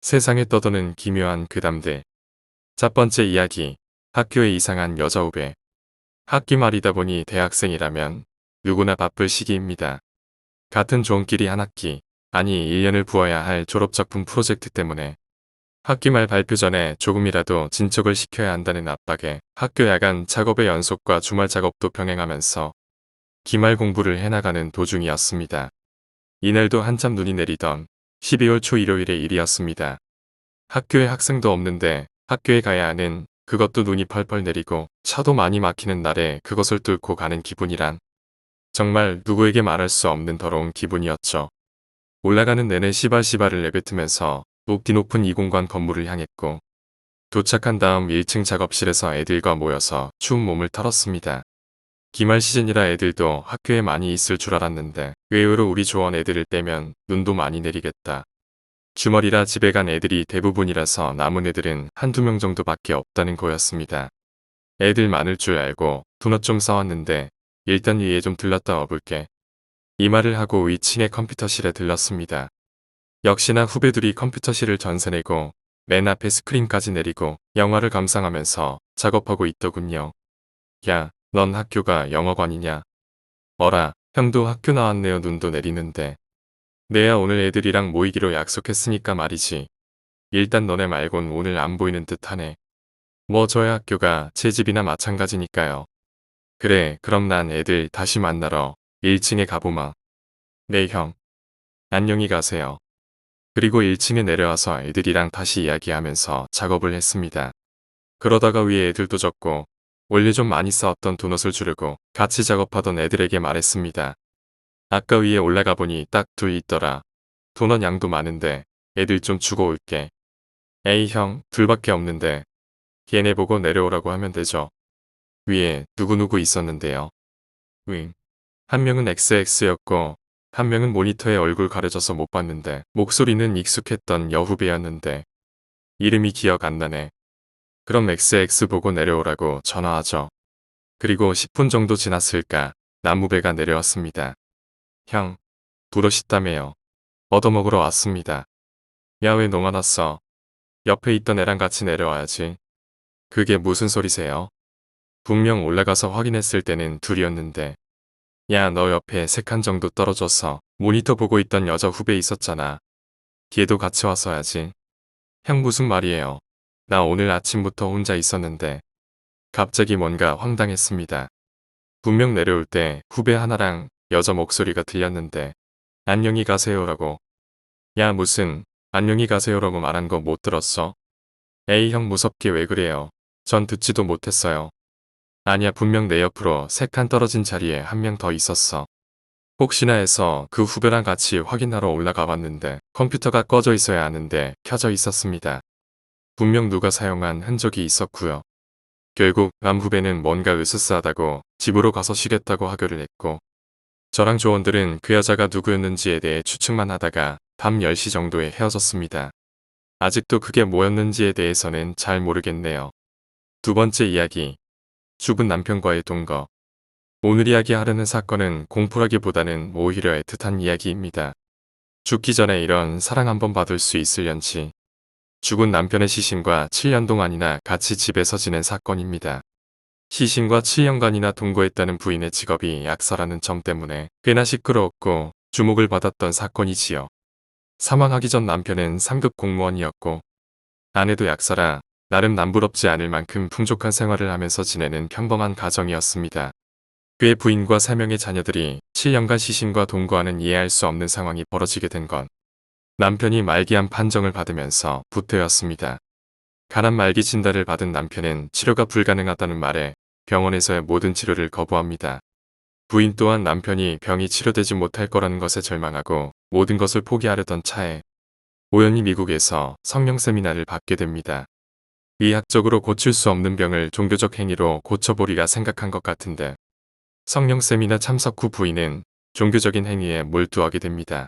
세상에 떠도는 기묘한 괴담들. 첫 번째 이야기. 학교의 이상한 여자 후배. 학기 말이다 보니 대학생이라면 누구나 바쁠 시기입니다. 같은 조원끼리 한 학기, 아니 1년을 부어야 할 졸업작품 프로젝트 때문에 학기 말 발표 전에 조금이라도 진척을 시켜야 한다는 압박에 학교 야간 작업의 연속과 주말 작업도 병행하면서 기말 공부를 해나가는 도중이었습니다. 이날도 한참 눈이 내리던 12월 초 일요일의 일이었습니다. 학교에 학생도 없는데 학교에 가야 하는, 그것도 눈이 펄펄 내리고 차도 많이 막히는 날에 그것을 뚫고 가는 기분이란 정말 누구에게 말할 수 없는 더러운 기분이었죠. 올라가는 내내 시발시발을 내뱉으면서 높디 높은 이공관 건물을 향했고, 도착한 다음 1층 작업실에서 애들과 모여서 추운 몸을 털었습니다. 기말 시즌이라 애들도 학교에 많이 있을 줄 알았는데 의외로 우리 조원 애들을 빼면 눈도 많이 내리겠다. 주말이라 집에 간 애들이 대부분이라서 남은 애들은 한두 명 정도밖에 없다는 거였습니다. 애들 많을 줄 알고 도넛 좀 사왔는데 일단 위에 좀 들렀다 와볼게. 이 말을 하고 위층의 컴퓨터실에 들렀습니다. 역시나 후배들이 컴퓨터실을 전세내고 맨 앞에 스크린까지 내리고 영화를 감상하면서 작업하고 있더군요. 야, 넌 학교가 영어관이냐? 어라, 형도 학교 나왔네요. 눈도 내리는데. 내야 오늘 애들이랑 모이기로 약속했으니까 말이지. 일단 너네 말곤 오늘 안 보이는 듯하네. 뭐 저희 학교가 제 집이나 마찬가지니까요. 그래, 그럼 난 애들 다시 만나러 1층에 가보마. 네 형. 안녕히 가세요. 그리고 1층에 내려와서 애들이랑 다시 이야기하면서 작업을 했습니다. 그러다가 위에 애들도 적고 원래 좀 많이 싸웠던 도넛을 주려고 같이 작업하던 애들에게 말했습니다. 아까 위에 올라가 보니 딱 둘 있더라. 도넛 양도 많은데 애들 좀 주고 올게. 에이 형, 둘밖에 없는데 걔네 보고 내려오라고 하면 되죠. 위에 누구누구 있었는데요. 응. 한 명은 XX였고 한 명은 모니터에 얼굴 가려져서 못 봤는데 목소리는 익숙했던 여후배였는데 이름이 기억 안 나네. 그럼 XX 보고 내려오라고 전화하죠. 그리고 10분 정도 지났을까 남후배가 내려왔습니다. 형, 부르시다며요. 얻어먹으러 왔습니다. 야, 왜 너만 왔어? 옆에 있던 애랑 같이 내려와야지. 그게 무슨 소리세요? 분명 올라가서 확인했을 때는 둘이었는데. 야, 너 옆에 3칸 정도 떨어져서 모니터 보고 있던 여자 후배 있었잖아. 걔도 같이 왔어야지. 형 무슨 말이에요? 나 오늘 아침부터 혼자 있었는데. 갑자기 뭔가 황당했습니다. 분명 내려올 때 후배 하나랑 여자 목소리가 들렸는데 안녕히 가세요라고. 야, 무슨 안녕히 가세요라고 말한 거 못 들었어? 에이 형, 무섭게 왜 그래요? 전 듣지도 못했어요. 아니야, 분명 내 옆으로 3칸 떨어진 자리에 한 명 더 있었어. 혹시나 해서 그 후배랑 같이 확인하러 올라가 봤는데 컴퓨터가 꺼져 있어야 하는데 켜져 있었습니다. 분명 누가 사용한 흔적이 있었고요. 결국 남 후배는 뭔가 으스스하다고 집으로 가서 쉬겠다고 하교를 했고, 저랑 조원들은 그 여자가 누구였는지에 대해 추측만 하다가 밤 10시 정도에 헤어졌습니다. 아직도 그게 뭐였는지에 대해서는 잘 모르겠네요. 두 번째 이야기. 죽은 남편과의 동거. 오늘 이야기하려는 사건은 공포라기보다는 오히려 애틋한 이야기입니다. 죽기 전에 이런 사랑 한번 받을 수 있을련지. 죽은 남편의 시신과 7년 동안이나 같이 집에서 지낸 사건입니다. 시신과 7년간이나 동거했다는 부인의 직업이 약사라는 점 때문에 꽤나 시끄러웠고 주목을 받았던 사건이지요. 사망하기 전 남편은 3급 공무원이었고 아내도 약사라 나름 남부럽지 않을 만큼 풍족한 생활을 하면서 지내는 평범한 가정이었습니다. 그의 부인과 3명의 자녀들이 7년간 시신과 동거하는 이해할 수 없는 상황이 벌어지게 된 건 남편이 말기암 판정을 받으면서 부터였습니다. 간암 말기 진단을 받은 남편은 치료가 불가능하다는 말에 병원에서의 모든 치료를 거부합니다. 부인 또한 남편이 병이 치료되지 못할 거라는 것에 절망하고 모든 것을 포기하려던 차에 우연히 미국에서 성령 세미나를 받게 됩니다. 의학적으로 고칠 수 없는 병을 종교적 행위로 고쳐보리라 생각한 것 같은데 성령 세미나 참석 후 부인은 종교적인 행위에 몰두하게 됩니다.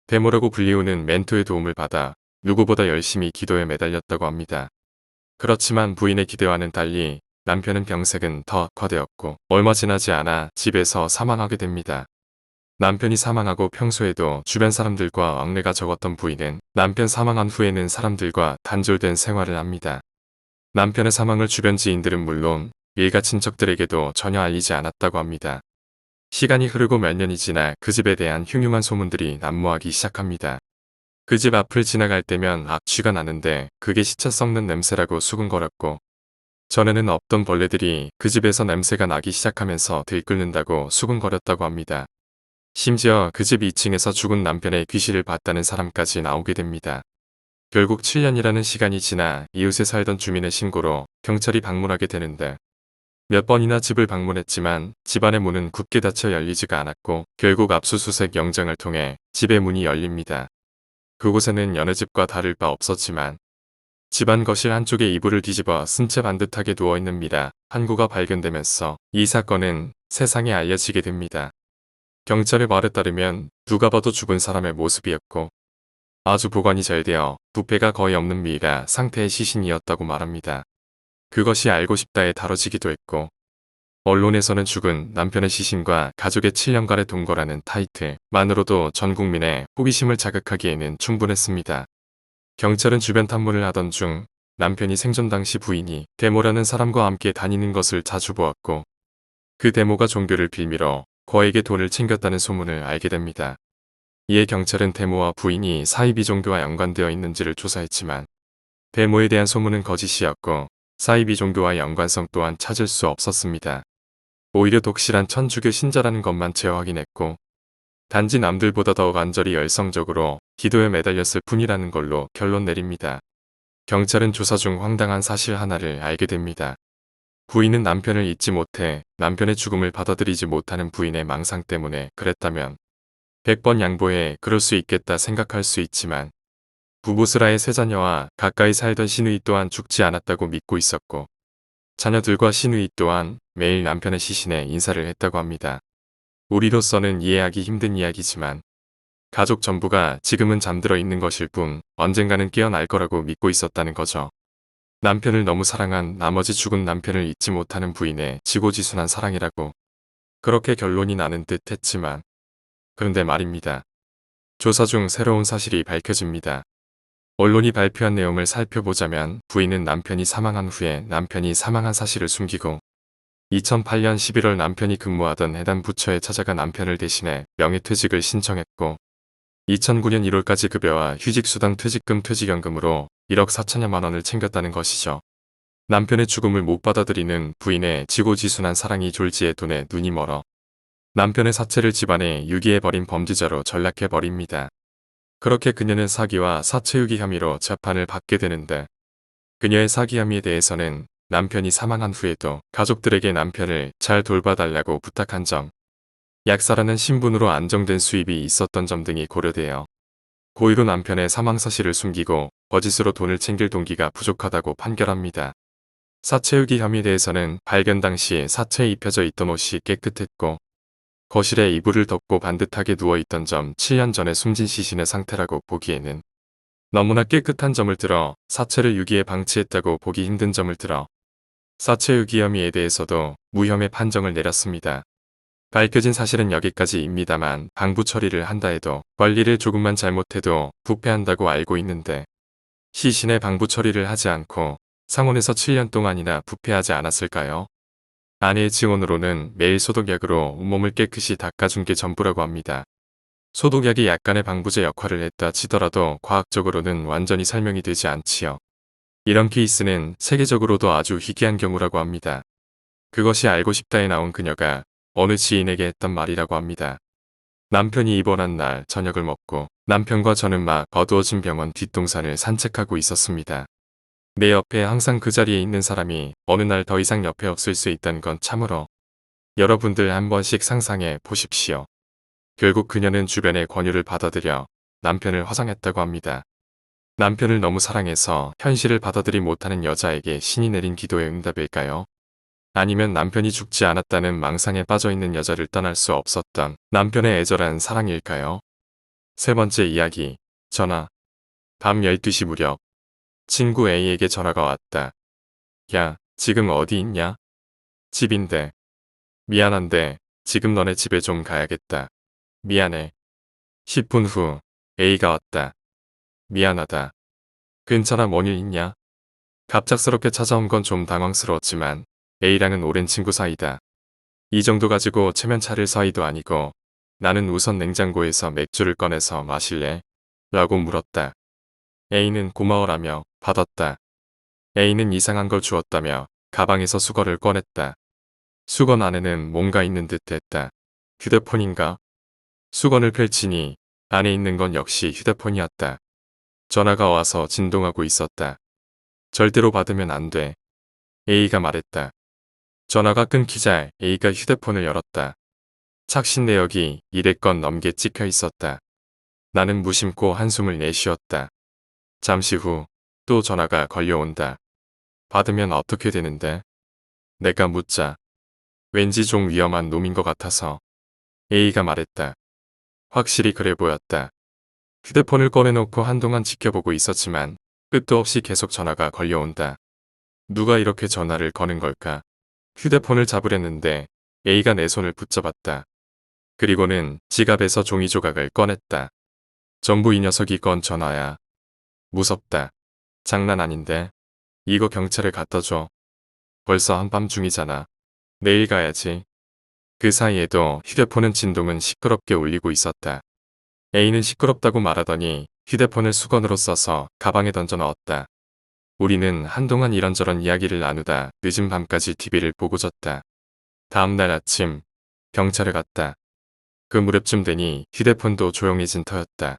데모라고 불리우는 멘토의 도움을 받아 누구보다 열심히 기도에 매달렸다고 합니다. 그렇지만 부인의 기대와는 달리 남편은 병색은 더 악화되었고 얼마 지나지 않아 집에서 사망하게 됩니다. 남편이 사망하고 평소에도 주변 사람들과 왕래가 적었던 부인은 남편 사망한 후에는 사람들과 단절된 생활을 합니다. 남편의 사망을 주변 지인들은 물론 일가 친척들에게도 전혀 알리지 않았다고 합니다. 시간이 흐르고 몇 년이 지나 그 집에 대한 흉흉한 소문들이 난무하기 시작합니다. 그 집 앞을 지나갈 때면 악취가 나는데 그게 시체 썩는 냄새라고 수군거렸고, 전에는 없던 벌레들이 그 집에서 냄새가 나기 시작하면서 들끓는다고 수군거렸다고 합니다. 심지어 그 집 2층에서 죽은 남편의 귀신을 봤다는 사람까지 나오게 됩니다. 결국 7년이라는 시간이 지나 이웃에 살던 주민의 신고로 경찰이 방문하게 되는데, 몇 번이나 집을 방문했지만 집안의 문은 굳게 닫혀 열리지가 않았고, 결국 압수수색 영장을 통해 집의 문이 열립니다. 그곳에는 여느 집과 다를 바 없었지만 집안 거실 한쪽에 이불을 뒤집어 쓴 채 반듯하게 누워있는 미라 한 구가 발견되면서 이 사건은 세상에 알려지게 됩니다. 경찰의 말에 따르면 누가 봐도 죽은 사람의 모습이었고, 아주 보관이 잘 되어 부패가 거의 없는 미라 상태의 시신이었다고 말합니다. 그것이 알고 싶다에 다뤄지기도 했고, 언론에서는 죽은 남편의 시신과 가족의 7년간의 동거라는 타이틀만으로도 전 국민의 호기심을 자극하기에는 충분했습니다. 경찰은 주변 탐문을 하던 중 남편이 생전 당시 부인이 데모라는 사람과 함께 다니는 것을 자주 보았고, 그 데모가 종교를 빌미로 거액의 돈을 챙겼다는 소문을 알게 됩니다. 이에 경찰은 데모와 부인이 사이비 종교와 연관되어 있는지를 조사했지만 데모에 대한 소문은 거짓이었고 사이비 종교와 연관성 또한 찾을 수 없었습니다. 오히려 독실한 천주교 신자라는 것만 재확인했고, 단지 남들보다 더 간절히 열성적으로 기도에 매달렸을 뿐이라는 걸로 결론 내립니다. 경찰은 조사 중 황당한 사실 하나를 알게 됩니다. 부인은 남편을 잊지 못해 남편의 죽음을 받아들이지 못하는 부인의 망상 때문에 그랬다면 100번 양보해 그럴 수 있겠다 생각할 수 있지만, 부부스라의 세 자녀와 가까이 살던 시누이 또한 죽지 않았다고 믿고 있었고, 자녀들과 시누이 또한 매일 남편의 시신에 인사를 했다고 합니다. 우리로서는 이해하기 힘든 이야기지만 가족 전부가 지금은 잠들어 있는 것일 뿐 언젠가는 깨어날 거라고 믿고 있었다는 거죠. 남편을 너무 사랑한 나머지 죽은 남편을 잊지 못하는 부인의 지고지순한 사랑이라고 그렇게 결론이 나는 듯 했지만, 그런데 말입니다. 조사 중 새로운 사실이 밝혀집니다. 언론이 발표한 내용을 살펴보자면 부인은 남편이 사망한 후에 남편이 사망한 사실을 숨기고 2008년 11월 남편이 근무하던 해당 부처에 찾아가 남편을 대신해 명예퇴직을 신청했고, 2009년 1월까지 급여와 휴직수당 퇴직금 퇴직연금으로 1억 4천여만 원을 챙겼다는 것이죠. 남편의 죽음을 못 받아들이는 부인의 지고지순한 사랑이 졸지에 돈에 눈이 멀어 남편의 사체를 집안에 유기해버린 범죄자로 전락해버립니다. 그렇게 그녀는 사기와 사체유기 혐의로 재판을 받게 되는데, 그녀의 사기 혐의에 대해서는 남편이 사망한 후에도 가족들에게 남편을 잘 돌봐달라고 부탁한 점, 약사라는 신분으로 안정된 수입이 있었던 점 등이 고려되어 고의로 남편의 사망 사실을 숨기고 거짓으로 돈을 챙길 동기가 부족하다고 판결합니다. 사체유기 혐의에 대해서는 발견 당시 사체에 입혀져 있던 옷이 깨끗했고, 거실에 이불을 덮고 반듯하게 누워있던 점 7년 전에 숨진 시신의 상태라고 보기에는 너무나 깨끗한 점을 들어 사체를 유기에 방치했다고 보기 힘든 점을 들어 사체 유기 혐의에 대해서도 무혐의 판정을 내렸습니다. 밝혀진 사실은 여기까지입니다만 방부 처리를 한다 해도 관리를 조금만 잘못해도 부패한다고 알고 있는데, 시신의 방부 처리를 하지 않고 상온에서 7년 동안이나 부패하지 않았을까요? 아내의 증언으로는 매일 소독약으로 온몸을 깨끗이 닦아준 게 전부라고 합니다. 소독약이 약간의 방부제 역할을 했다 치더라도 과학적으로는 완전히 설명이 되지 않지요. 이런 케이스는 세계적으로도 아주 희귀한 경우라고 합니다. 그것이 알고 싶다에 나온 그녀가 어느 지인에게 했던 말이라고 합니다. 남편이 입원한 날 저녁을 먹고 남편과 저는 막 어두워진 병원 뒷동산을 산책하고 있었습니다. 내 옆에 항상 그 자리에 있는 사람이 어느 날 더 이상 옆에 없을 수 있다는 건 참으로, 여러분들 한 번씩 상상해 보십시오. 결국 그녀는 주변의 권유를 받아들여 남편을 화장했다고 합니다. 남편을 너무 사랑해서 현실을 받아들이 못하는 여자에게 신이 내린 기도의 응답일까요? 아니면 남편이 죽지 않았다는 망상에 빠져있는 여자를 떠날 수 없었던 남편의 애절한 사랑일까요? 세 번째 이야기, 전화. 밤 12시 무렵 친구 A에게 전화가 왔다. 야, 지금 어디 있냐? 집인데. 미안한데 지금 너네 집에 좀 가야겠다. 미안해. 10분 후 A가 왔다. 미안하다. 괜찮아, 뭔 일 있냐? 갑작스럽게 찾아온 건 좀 당황스러웠지만 A랑은 오랜 친구 사이다. 이 정도 가지고 체면 차릴 사이도 아니고 나는 우선 냉장고에서 맥주를 꺼내서 마실래? 라고 물었다. A는 고마워라며 받았다. A는 이상한 걸 주었다며 가방에서 수건을 꺼냈다. 수건 안에는 뭔가 있는 듯 했다. 휴대폰인가? 수건을 펼치니 안에 있는 건 역시 휴대폰이었다. 전화가 와서 진동하고 있었다. 절대로 받으면 안 돼. A가 말했다. 전화가 끊기자 A가 휴대폰을 열었다. 착신 내역이 200건 넘게 찍혀 있었다. 나는 무심코 한숨을 내쉬었다. 잠시 후 또 전화가 걸려온다. 받으면 어떻게 되는데? 내가 묻자. 왠지 좀 위험한 놈인 것 같아서. A가 말했다. 확실히 그래 보였다. 휴대폰을 꺼내놓고 한동안 지켜보고 있었지만 끝도 없이 계속 전화가 걸려온다. 누가 이렇게 전화를 거는 걸까? 휴대폰을 잡으려는데 A가 내 손을 붙잡았다. 그리고는 지갑에서 종이 조각을 꺼냈다. 전부 이 녀석이 건 전화야. 무섭다. 장난 아닌데. 이거 경찰에 갖다 줘. 벌써 한밤중이잖아. 내일 가야지. 그 사이에도 휴대폰은 진동은 시끄럽게 울리고 있었다. A는 시끄럽다고 말하더니 휴대폰을 수건으로 써서 가방에 던져 넣었다. 우리는 한동안 이런저런 이야기를 나누다 늦은 밤까지 TV를 보고 잤다. 다음날 아침 경찰에 갔다. 그 무렵쯤 되니 휴대폰도 조용해진 터였다.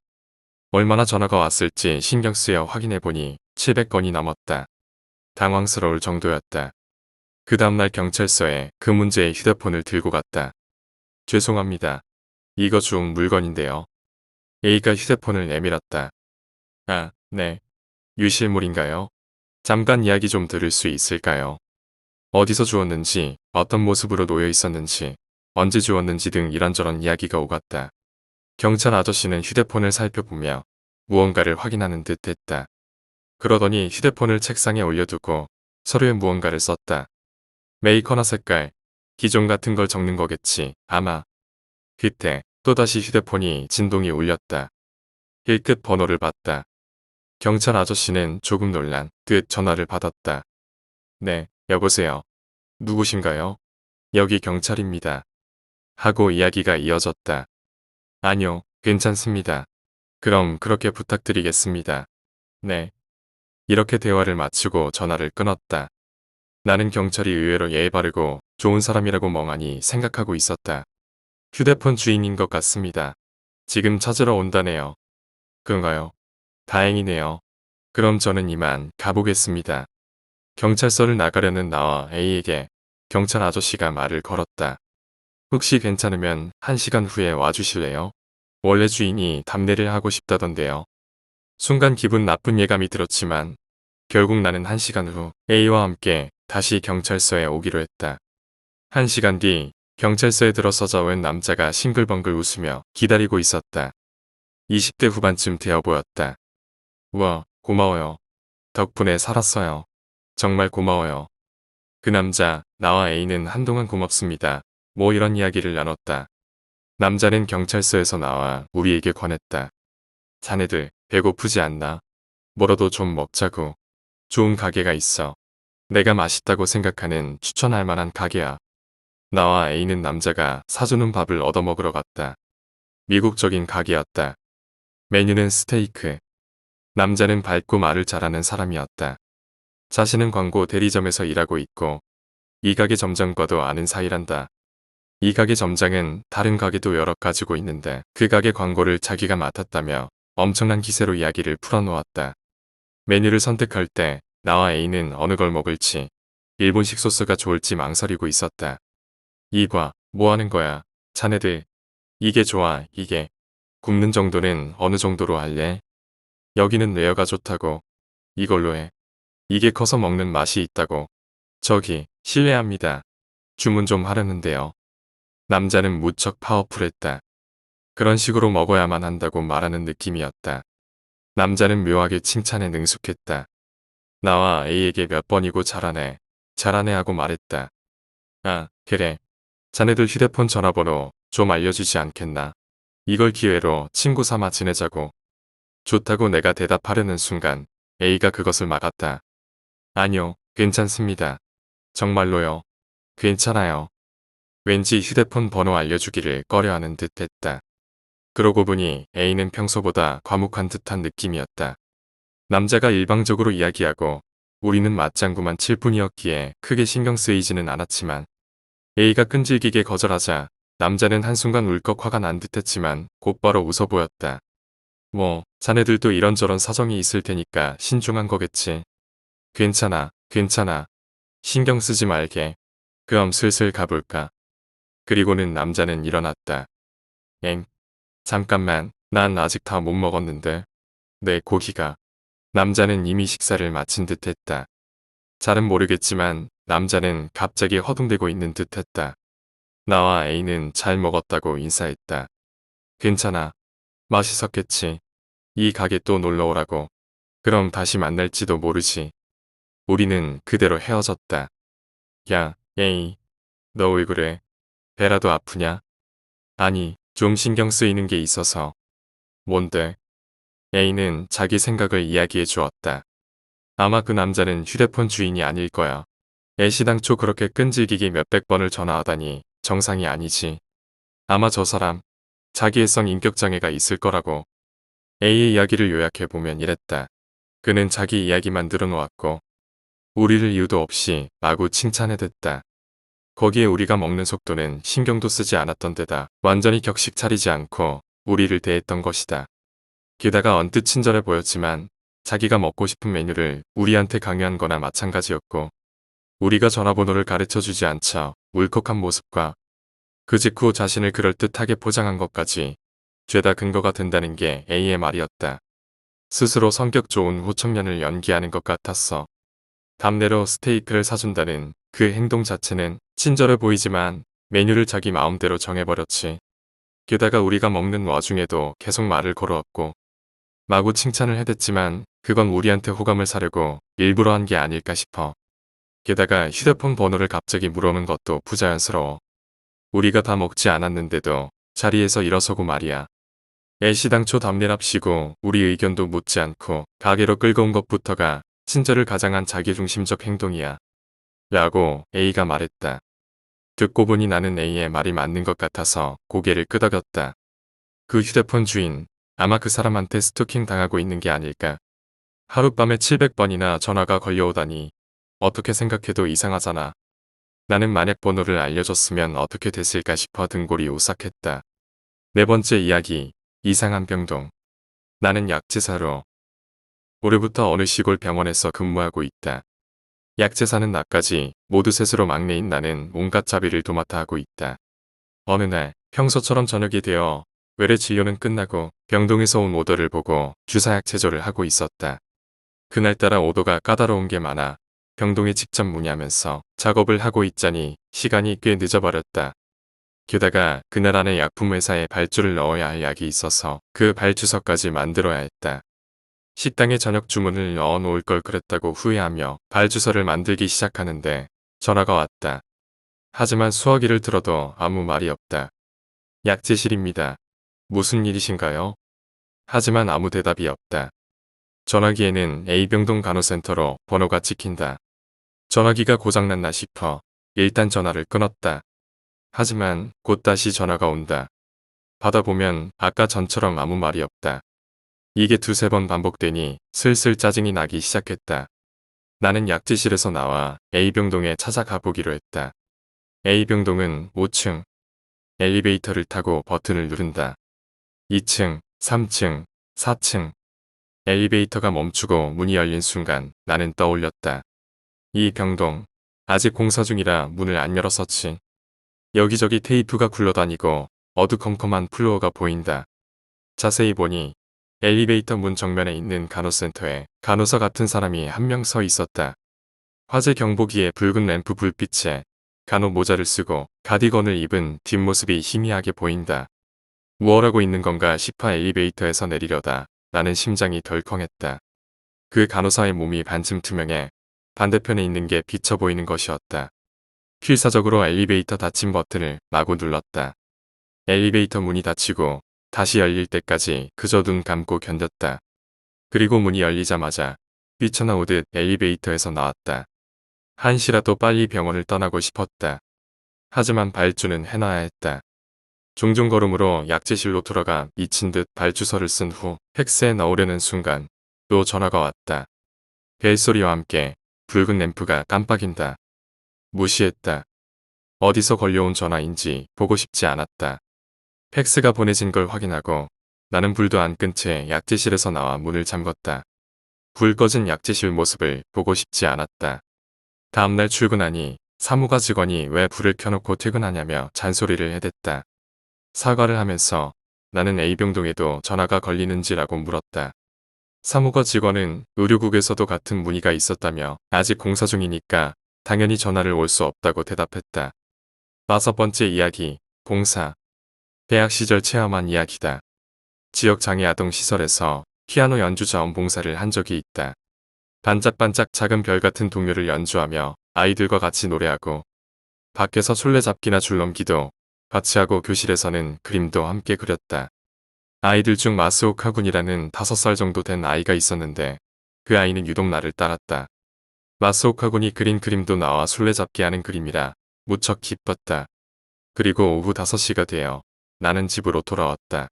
얼마나 전화가 왔을지 신경 쓰여 확인해보니 700건이 넘었다. 당황스러울 정도였다. 그 다음날 경찰서에 그 문제의 휴대폰을 들고 갔다. 죄송합니다. 이거 중 물건인데요. A가 휴대폰을 내밀었다. 아, 네. 유실물인가요? 잠깐 이야기 좀 들을 수 있을까요? 어디서 주웠는지, 어떤 모습으로 놓여 있었는지, 언제 주웠는지 등 이런저런 이야기가 오갔다. 경찰 아저씨는 휴대폰을 살펴보며 무언가를 확인하는 듯 했다. 그러더니 휴대폰을 책상에 올려두고 서류에 무언가를 썼다. 메이커나 색깔, 기종 같은 걸 적는 거겠지, 아마. 그때 또다시 휴대폰이 진동이 울렸다. 1급 번호를 봤다. 경찰 아저씨는 조금 놀란 듯 전화를 받았다. 네, 여보세요. 누구신가요? 여기 경찰입니다. 하고 이야기가 이어졌다. 아니요, 괜찮습니다. 그럼 그렇게 부탁드리겠습니다. 네. 이렇게 대화를 마치고 전화를 끊었다. 나는 경찰이 의외로 예의 바르고 좋은 사람이라고 멍하니 생각하고 있었다. 휴대폰 주인인 것 같습니다. 지금 찾으러 온다네요. 그런가요? 다행이네요. 그럼 저는 이만 가보겠습니다. 경찰서를 나가려는 나와 A에게 경찰 아저씨가 말을 걸었다. 혹시 괜찮으면 1시간 후에 와주실래요? 원래 주인이 답례를 하고 싶다던데요. 순간 기분 나쁜 예감이 들었지만 결국 나는 1시간 후 A와 함께 다시 경찰서에 오기로 했다. 1시간 뒤 경찰서에 들어서자 웬 남자가 싱글벙글 웃으며 기다리고 있었다. 20대 후반쯤 되어 보였다. 우와, 고마워요. 덕분에 살았어요. 정말 고마워요. 그 남자, 나와 A는 한동안 고맙습니다. 뭐 이런 이야기를 나눴다. 남자는 경찰서에서 나와 우리에게 권했다. 자네들 배고프지 않나? 뭐라도 좀 먹자고. 좋은 가게가 있어. 내가 맛있다고 생각하는 추천할 만한 가게야. 나와 A는 남자가 사주는 밥을 얻어먹으러 갔다. 미국적인 가게였다. 메뉴는 스테이크. 남자는 밝고 말을 잘하는 사람이었다. 자신은 광고 대리점에서 일하고 있고 이 가게 점장과도 아는 사이란다. 이 가게 점장은 다른 가게도 여러 가지고 있는데 그 가게 광고를 자기가 맡았다며 엄청난 기세로 이야기를 풀어놓았다. 메뉴를 선택할 때 나와 A는 어느 걸 먹을지 일본식 소스가 좋을지 망설이고 있었다. 이과 뭐 하는 거야? 자네들. 이게 좋아, 이게. 굽는 정도는 어느 정도로 할래? 여기는 레어가 좋다고. 이걸로 해. 이게 커서 먹는 맛이 있다고. 저기, 실례합니다. 주문 좀 하려는데요. 남자는 무척 파워풀했다. 그런 식으로 먹어야만 한다고 말하는 느낌이었다. 남자는 묘하게 칭찬에 능숙했다. 나와 A에게 몇 번이고 잘하네. 잘하네 하고 말했다. 아, 그래. 자네들 휴대폰 전화번호 좀 알려주지 않겠나? 이걸 기회로 친구 삼아 지내자고. 좋다고 내가 대답하려는 순간 A가 그것을 막았다. 아니요, 괜찮습니다. 정말로요. 괜찮아요. 왠지 휴대폰 번호 알려주기를 꺼려하는 듯 했다. 그러고 보니 A는 평소보다 과묵한 듯한 느낌이었다. 남자가 일방적으로 이야기하고 우리는 맞장구만 칠 뿐이었기에 크게 신경 쓰이지는 않았지만 A가 끈질기게 거절하자 남자는 한순간 울컥 화가 난 듯했지만 곧바로 웃어 보였다. 뭐 자네들도 이런저런 사정이 있을 테니까 신중한 거겠지. 괜찮아, 괜찮아. 신경 쓰지 말게. 그럼 슬슬 가볼까. 그리고는 남자는 일어났다. 엥? 잠깐만, 난 아직 다 못 먹었는데. 내 고기가. 남자는 이미 식사를 마친 듯 했다. 잘은 모르겠지만 남자는 갑자기 허둥대고 있는 듯 했다. 나와 A는 잘 먹었다고 인사했다. 괜찮아. 맛있었겠지. 이 가게 또 놀러 오라고. 그럼 다시 만날지도 모르지. 우리는 그대로 헤어졌다. 야, A. 너 왜 그래? 배라도 아프냐? 아니, 좀 신경 쓰이는 게 있어서. 뭔데? A는 자기 생각을 이야기해 주었다. 아마 그 남자는 휴대폰 주인이 아닐 거야. 애시당초 그렇게 끈질기게 몇백 번을 전화하다니 정상이 아니지. 아마 저 사람 자기애성 인격장애가 있을 거라고. A의 이야기를 요약해보면 이랬다. 그는 자기 이야기만 늘어놓았고 우리를 이유도 없이 마구 칭찬해댔다. 거기에 우리가 먹는 속도는 신경도 쓰지 않았던 데다 완전히 격식 차리지 않고 우리를 대했던 것이다. 게다가 언뜻 친절해 보였지만 자기가 먹고 싶은 메뉴를 우리한테 강요한 거나 마찬가지였고 우리가 전화번호를 가르쳐주지 않자 울컥한 모습과 그 직후 자신을 그럴듯하게 포장한 것까지 죄다 근거가 된다는 게 A의 말이었다. 스스로 성격 좋은 호청년을 연기하는 것 같았어. 답례로 스테이크를 사준다는 그 행동 자체는 친절해 보이지만 메뉴를 자기 마음대로 정해버렸지. 게다가 우리가 먹는 와중에도 계속 말을 걸어왔고 마구 칭찬을 해댔지만 그건 우리한테 호감을 사려고 일부러 한 게 아닐까 싶어. 게다가 휴대폰 번호를 갑자기 물어오는 것도 부자연스러워. 우리가 다 먹지 않았는데도 자리에서 일어서고 말이야. 애시당초 답례랍시고 우리 의견도 묻지 않고 가게로 끌고 온 것부터가 친절을 가장한 자기중심적 행동이야. 라고 A가 말했다. 듣고 보니 나는 A의 말이 맞는 것 같아서 고개를 끄덕였다. 그 휴대폰 주인, 아마 그 사람한테 스토킹 당하고 있는 게 아닐까. 하룻밤에 700번이나 전화가 걸려오다니 어떻게 생각해도 이상하잖아. 나는 만약 번호를 알려줬으면 어떻게 됐을까 싶어 등골이 오싹했다. 네 번째 이야기, 이상한 병동. 나는 약제사로 올해부터 어느 시골 병원에서 근무하고 있다. 약제사는 나까지 모두 셋으로 막내인 나는 온갖 자비를 도맡아 하고 있다. 어느 날 평소처럼 저녁이 되어 외래 진료는 끝나고 병동에서 온 오더를 보고 주사약 제조를 하고 있었다. 그날따라 오더가 까다로운 게 많아 병동에 직접 문의하면서 작업을 하고 있자니 시간이 꽤 늦어버렸다. 게다가 그날 안에 약품회사에 발주를 넣어야 할 약이 있어서 그 발주서까지 만들어야 했다. 식당에 저녁 주문을 넣어 놓을 걸 그랬다고 후회하며 발주서를 만들기 시작하는데 전화가 왔다. 하지만 수화기를 들어도 아무 말이 없다. 약제실입니다. 무슨 일이신가요? 하지만 아무 대답이 없다. 전화기에는 A병동 간호센터로 번호가 찍힌다. 전화기가 고장났나 싶어 일단 전화를 끊었다. 하지만 곧 다시 전화가 온다. 받아보면 아까 전처럼 아무 말이 없다. 이게 두세 번 반복되니 슬슬 짜증이 나기 시작했다. 나는 약제실에서 나와 A병동에 찾아가 보기로 했다. A병동은 5층. 엘리베이터를 타고 버튼을 누른다. 2층, 3층, 4층. 엘리베이터가 멈추고 문이 열린 순간 나는 떠올렸다. 이 병동, 아직 공사 중이라 문을 안 열었었지. 여기저기 테이프가 굴러다니고 어두컴컴한 플로어가 보인다. 자세히 보니 엘리베이터 문 정면에 있는 간호센터에 간호사 같은 사람이 한 명 서 있었다. 화재 경보기에 붉은 램프 불빛에 간호 모자를 쓰고 가디건을 입은 뒷모습이 희미하게 보인다. 뭘 하고 있는 건가 싶어 엘리베이터에서 내리려다 나는 심장이 덜컹했다. 그 간호사의 몸이 반쯤 투명해 반대편에 있는 게 비쳐 보이는 것이었다. 필사적으로 엘리베이터 닫힌 버튼을 마구 눌렀다. 엘리베이터 문이 닫히고 다시 열릴 때까지 그저 눈 감고 견뎠다. 그리고 문이 열리자마자 뛰쳐나오듯 엘리베이터에서 나왔다. 한시라도 빨리 병원을 떠나고 싶었다. 하지만 발주는 해놔야 했다. 종종 걸음으로 약재실로 돌아가 미친 듯 발주서를 쓴 후 팩스에 넣으려는 순간 또 전화가 왔다. 벨소리와 함께 붉은 램프가 깜빡인다. 무시했다. 어디서 걸려온 전화인지 보고 싶지 않았다. 팩스가 보내진 걸 확인하고 나는 불도 안 끈 채 약재실에서 나와 문을 잠궜다. 불 꺼진 약재실 모습을 보고 싶지 않았다. 다음날 출근하니 사무과 직원이 왜 불을 켜놓고 퇴근하냐며 잔소리를 해댔다. 사과를 하면서 나는 A병동에도 전화가 걸리는지라고 물었다. 사무과 직원은 의료국에서도 같은 문의가 있었다며 아직 공사 중이니까 당연히 전화를 올 수 없다고 대답했다. 5번째 이야기, 공사. 대학 시절 체험한 이야기다. 지역 장애 아동 시설에서 피아노 연주 자원봉사를 한 적이 있다. 반짝반짝 작은 별 같은 동요를 연주하며 아이들과 같이 노래하고 밖에서 술래잡기나 줄넘기도 같이 하고 교실에서는 그림도 함께 그렸다. 아이들 중 마스오카 군이라는 5살 정도 된 아이가 있었는데 그 아이는 유독 나를 따랐다. 마스오카 군이 그린 그림도 나와 술래잡기 하는 그림이라 무척 기뻤다. 그리고 오후 5시가 되어 나는 집으로 돌아왔다.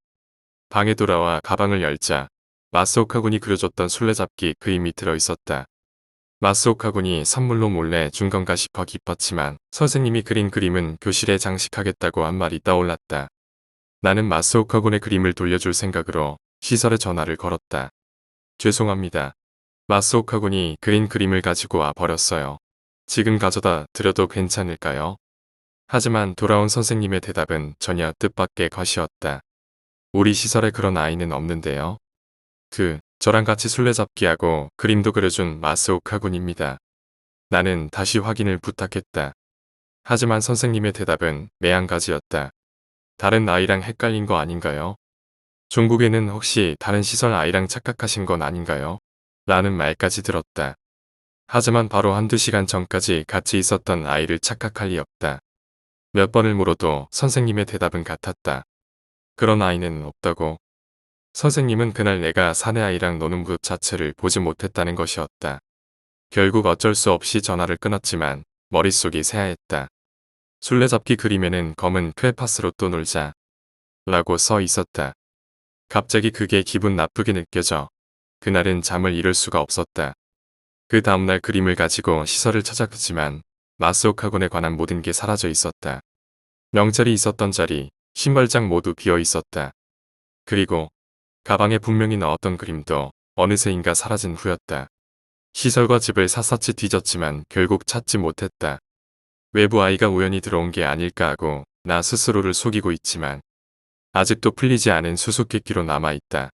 방에 돌아와 가방을 열자 마스오카 군이 그려줬던 술래잡기 그림이 들어있었다. 마스오카 군이 선물로 몰래 준 건가 싶어 기뻤지만 선생님이 그린 그림은 교실에 장식하겠다고 한 말이 떠올랐다. 나는 마스오카 군의 그림을 돌려줄 생각으로 시설에 전화를 걸었다. 죄송합니다. 마스오카 군이 그린 그림을 가지고 와 버렸어요. 지금 가져다 드려도 괜찮을까요? 하지만 돌아온 선생님의 대답은 전혀 뜻밖의 것이었다. 우리 시설에 그런 아이는 없는데요. 저랑 같이 술래잡기하고 그림도 그려준 마스오카 군입니다. 나는 다시 확인을 부탁했다. 하지만 선생님의 대답은 매한가지였다. 다른 아이랑 헷갈린 거 아닌가요? 종국에는 혹시 다른 시설 아이랑 착각하신 건 아닌가요? 라는 말까지 들었다. 하지만 바로 1~2시간 전까지 같이 있었던 아이를 착각할 리 없다. 몇 번을 물어도 선생님의 대답은 같았다. 그런 아이는 없다고. 선생님은 그날 내가 사내 아이랑 노는 것 자체를 보지 못했다는 것이었다. 결국 어쩔 수 없이 전화를 끊었지만 머릿속이 새하였다. 술래잡기 그림에는 검은 크레파스로 또 놀자 라고 써 있었다. 갑자기 그게 기분 나쁘게 느껴져 그날은 잠을 이룰 수가 없었다. 그 다음날 그림을 가지고 시설을 찾아갔지만 마스오카군에 관한 모든 게 사라져 있었다. 명찰이 있었던 자리, 신발장 모두 비어 있었다. 그리고 가방에 분명히 넣었던 그림도 어느새인가 사라진 후였다. 시설과 집을 샅샅이 뒤졌지만 결국 찾지 못했다. 외부 아이가 우연히 들어온 게 아닐까 하고 나 스스로를 속이고 있지만 아직도 풀리지 않은 수수께끼로 남아있다.